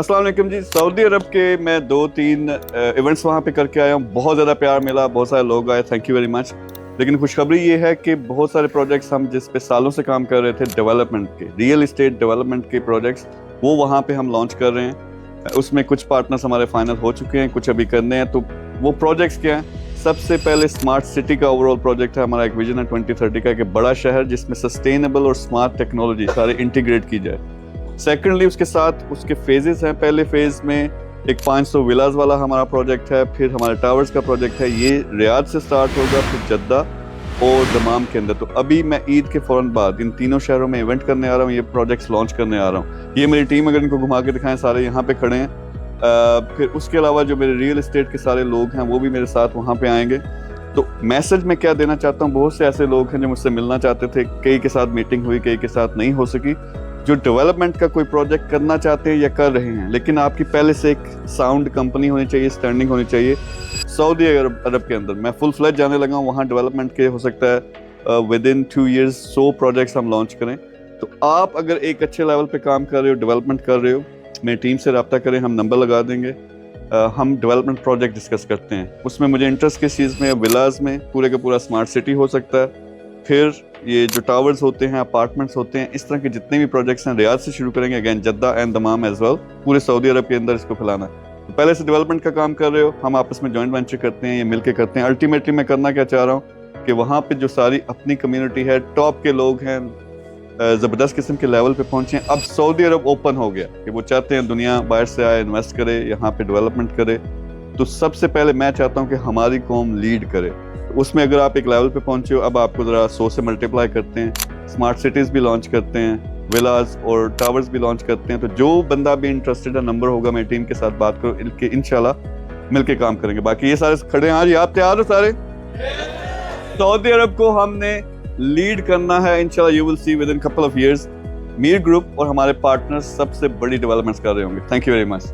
अस्सलाम वालेकुम जी। सऊदी अरब के मैं 2-3 इवेंट्स वहाँ पे करके आया हूँ। बहुत ज़्यादा प्यार मिला, बहुत सारे लोग आए, थैंक यू वेरी मच। लेकिन खुशखबरी ये है कि बहुत सारे प्रोजेक्ट्स हम जिस पे सालों से काम कर रहे थे, डेवलपमेंट के, रियल इस्टेट डेवलपमेंट के प्रोजेक्ट्स, वो वहाँ पे हम लॉन्च कर रहे हैं। उसमें कुछ पार्टनर्स हमारे फाइनल हो चुके हैं, कुछ अभी करने हैं। तो वो प्रोजेक्ट्स क्या हैं? सबसे पहले स्मार्ट सिटी का ओवरऑल प्रोजेक्ट है। हमारा एक विजन है 2030 का, कि बड़ा शहर जिसमें सस्टेनेबल और स्मार्ट टेक्नोलॉजी सारे इंटीग्रेट की जाए। सेकेंडली उसके साथ उसके फेजेस हैं। पहले फेज में एक 500 विलाज वाला हमारा प्रोजेक्ट है, फिर हमारे टावर्स का प्रोजेक्ट है, ये रियाद से स्टार्ट होगा, फिर जद्दा और दमाम के अंदर। तो अभी मैं ईद के फौरन बाद इन तीनों शहरों में इवेंट करने आ रहा हूँ, ये प्रोजेक्ट्स लॉन्च करने आ रहा हूँ। ये मेरी टीम, अगर इनको घुमा के दिखाएं, सारे यहाँ पे खड़े हैं। फिर उसके अलावा जो मेरे रियल एस्टेट के सारे लोग हैं वो भी मेरे साथ वहाँ पे आएंगे। तो मैसेज में क्या देना चाहता हूँ, बहुत से ऐसे लोग हैं जो मुझसे मिलना चाहते थे, कई के साथ मीटिंग हुई, कई के साथ नहीं हो सकी, जो डेवलपमेंट का कोई प्रोजेक्ट करना चाहते हैं या कर रहे हैं, लेकिन आपकी पहले से एक साउंड कंपनी होनी चाहिए, स्टैंडिंग होनी चाहिए। सऊदी अरब के अंदर मैं फुल फ्लैज जाने लगा हूँ। वहाँ डेवलपमेंट के हो सकता है विद इन 2 years 100 प्रोजेक्ट्स हम लॉन्च करें। तो आप अगर एक अच्छे लेवल पे काम कर रहे हो, डेवलपमेंट कर रहे हो, मेरी टीम से रब्ता करें, हम नंबर लगा देंगे। हम डेवलपमेंट प्रोजेक्ट डिस्कस करते हैं। उसमें मुझे इंटरेस्ट किस चीज़ में? विलाज में पूरे का पूरा स्मार्ट सिटी हो सकता है, फिर ये जो टावर्स होते हैं, अपार्टमेंट्स होते हैं, इस तरह के जितने भी प्रोजेक्ट्स हैं रियाद से शुरू करेंगे, again Jeddah and Dammam as well, पूरे सऊदी अरब के अंदर इसको फैलाना है। तो पहले से डेवलपमेंट का काम कर रहे हो, हम आपस में जॉइंट वेंचर करते हैं, ये मिलके करते हैं। अल्टीमेटली मैं करना क्या चाह रहा हूँ कि वहाँ पे जो सारी अपनी कम्युनिटी है, टॉप के लोग हैं, ज़बरदस्त किस्म के लेवल पे पहुंचे हैं। अब सऊदी अरब ओपन हो गया कि वो चाहते हैं दुनिया बाहर से आए, इन्वेस्ट करे, यहाँ पे डेवलपमेंट करे। तो सबसे पहले मैं चाहता हूँ कि हमारी कौम लीड करे। उसमें अगर आप एक लेवल पे पहुंचे हो, अब आपको ज़रा 100 से मल्टीप्लाई करते हैं, स्मार्ट सिटीज़ भी लॉन्च करते हैं, विलाज और टावर्स भी लॉन्च करते हैं। तो जो बंदा भी इंटरेस्टेड है, नंबर होगा, मेरी टीम के साथ बात करो, इनके इंशाल्लाह मिलके काम करेंगे। बाकी ये सारे खड़े हैं आज, आप तैयार हो सारे? सऊदी अरब को हमने लीड करना है इंशाल्लाह। You will see with in couple of years Mir group और हमारे पार्टनर्स सबसे बड़ी डेवलपमेंट्स कर रहे होंगे। Thank you very much.